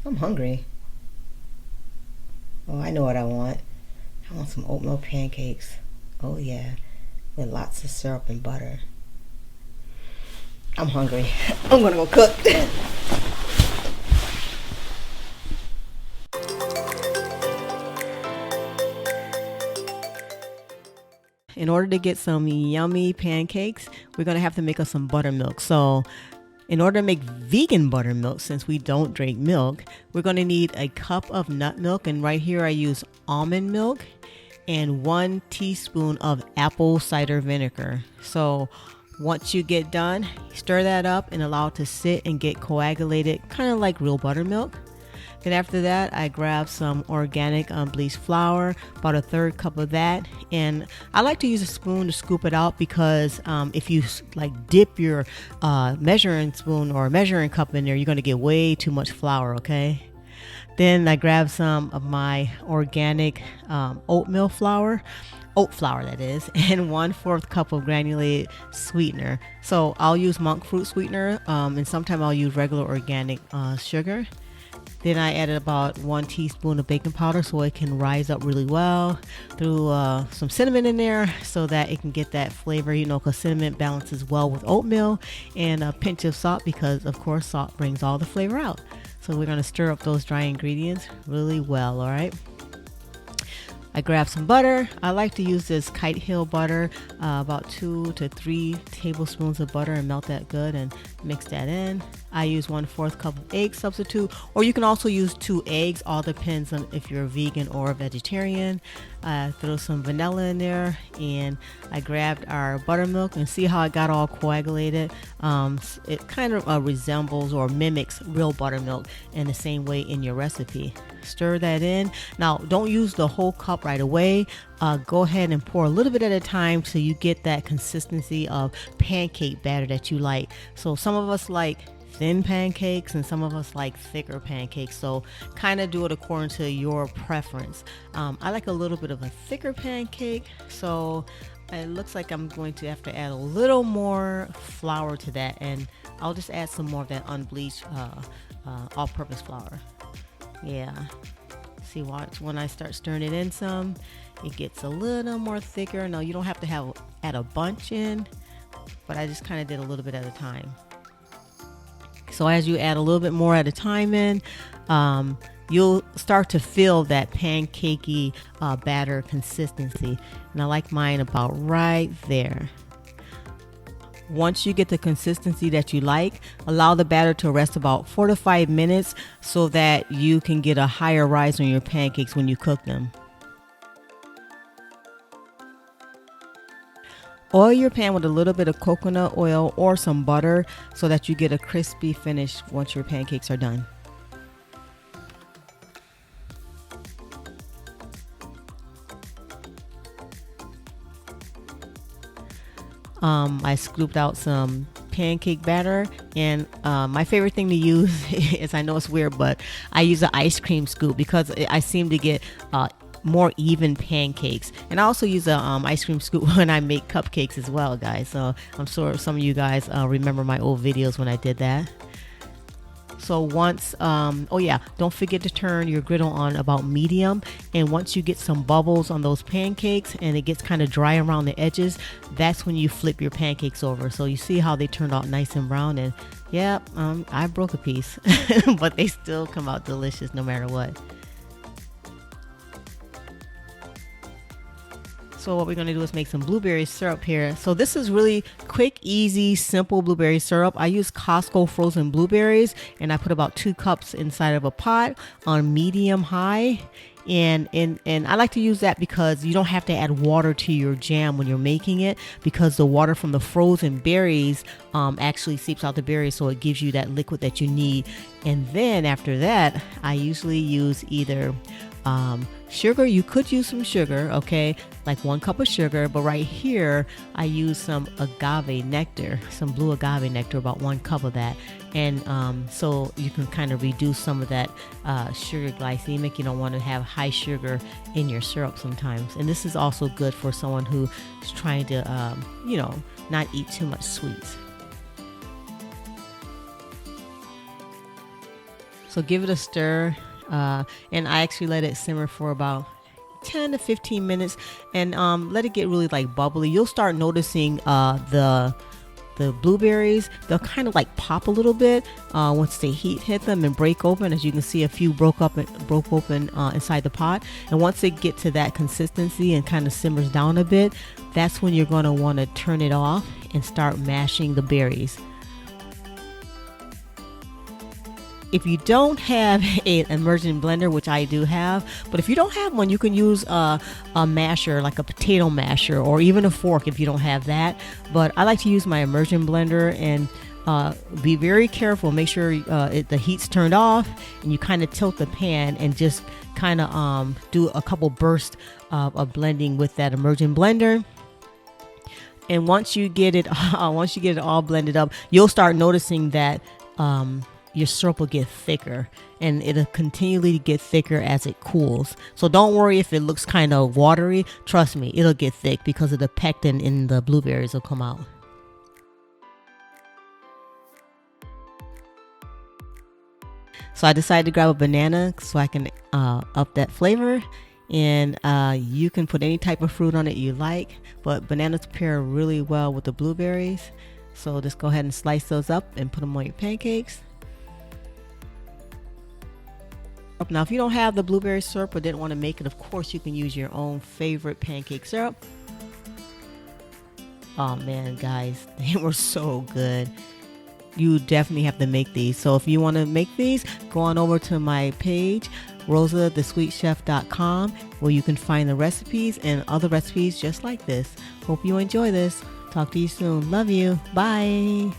I'm hungry. Oh, I know what I want. I want some oatmeal pancakes. Oh yeah, with lots of syrup and butter. I'm hungry. I'm gonna go cook. In order to get some yummy pancakes, we're gonna have to make us some buttermilk. So in order to make vegan buttermilk, since we don't drink milk, we're gonna need a cup of nut milk. And right here I use almond milk and 1 teaspoon of apple cider vinegar. So once you get done, stir that up and allow it to sit and get coagulated, kind of like real buttermilk. Then after that, I grab some organic unbleached flour, about a 1/3 cup of that. And I like to use a spoon to scoop it out because if you like dip your measuring spoon or measuring cup in there, you're gonna get way too much flour, okay? Then I grab some of my organic oatmeal flour, oat flour that is, and 1/4 cup of granulated sweetener. So I'll use monk fruit sweetener and sometimes I'll use regular organic sugar. Then I added about 1 teaspoon of baking powder so it can rise up really well. Threw some cinnamon in there so that it can get that flavor, you know, because cinnamon balances well with oatmeal, and a pinch of salt because, of course, salt brings all the flavor out. So we're going to stir up those dry ingredients really well, all right? I grabbed some butter. I like to use this Kite Hill butter, about 2 to 3 tablespoons of butter, and melt that good and mix that in. I use 1/4 cup of egg substitute, or you can also use 2 eggs. All depends on if you're a vegan or a vegetarian. Throw some vanilla in there, and I grabbed our buttermilk and see how it got all coagulated. It kind of resembles or mimics real buttermilk in the same way in your recipe. Stir that in. Now don't use the whole cup right away. Go ahead and pour a little bit at a time so you get that consistency of pancake batter that you like. So some of us like thin pancakes and some of us like thicker pancakes, so kind of do it according to your preference. I like a little bit of a thicker pancake, so it looks like I'm going to have to add a little more flour to that, and I'll just add some more of that unbleached all-purpose flour. Yeah, see, watch when I start stirring it in some, it gets a little more thicker. Now you don't have to add a bunch in, but I just kind of did a little bit at a time. So as you add a little bit more at a time in, you'll start to feel that pancakey batter consistency. And I like mine about right there. Once you get the consistency that you like, allow the batter to rest about 4 to 5 minutes so that you can get a higher rise on your pancakes when you cook them. Oil your pan with a little bit of coconut oil or some butter so that you get a crispy finish once your pancakes are done. I scooped out some pancake batter, and my favorite thing to use is, I know it's weird, but I use an ice cream scoop because I seem to get more even pancakes. And I also use a ice cream scoop when I make cupcakes as well, guys. So I'm sure some of you guys remember my old videos when I did that. So once, oh yeah, don't forget to turn your griddle on about medium. And once you get some bubbles on those pancakes and it gets kind of dry around the edges, that's when you flip your pancakes over. So you see how they turned out nice and brown, and yeah, I broke a piece, but they still come out delicious no matter what. So what we're going to do is make some blueberry syrup here. So this is really quick, easy, simple blueberry syrup. I use Costco frozen blueberries, and I put about 2 cups inside of a pot on medium high. And I like to use that because you don't have to add water to your jam when you're making it, because the water from the frozen berries actually seeps out the berries, so it gives you that liquid that you need. And then after that, I usually use either Sugar, you could use some sugar, okay, like 1 cup of sugar, but right here I use some agave nectar, some blue agave nectar, about 1 cup of that. And so you can kind of reduce some of that sugar glycemic. You don't want to have high sugar in your syrup sometimes. And this is also good for someone who's trying to you know, not eat too much sweets. So give it a stir. And I actually let it simmer for about 10 to 15 minutes and let it get really like bubbly. You'll start noticing the blueberries, they'll kind of like pop a little bit once the heat hit them and break open. As you can see, a few broke open inside the pot. And once they get to that consistency and kind of simmers down a bit, that's when you're going to want to turn it off and start mashing the berries. If you don't have an immersion blender, which I do have, but if you don't have one, you can use a masher, like a potato masher, or even a fork if you don't have that. But I like to use my immersion blender, and be very careful. Make sure the heat's turned off, and you kind of tilt the pan and just kind of do a couple bursts of blending with that immersion blender. And once you get it all blended up, you'll start noticing that your syrup will get thicker, and it'll continually get thicker as it cools. So don't worry if it looks kind of watery. Trust me, it'll get thick because of the pectin in the blueberries will come out. So I decided to grab a banana so I can up that flavor. And you can put any type of fruit on it you like, but bananas pair really well with the blueberries. So just go ahead and slice those up and put them on your pancakes. Now, if you don't have the blueberry syrup or didn't want to make it, of course you can use your own favorite pancake syrup. Oh man, guys, they were so good. You definitely have to make these. So if you want to make these, go on over to my page, rosathesweetchef.com, where you can find the recipes and other recipes just like this. Hope you enjoy this. Talk to you soon. Love you. Bye.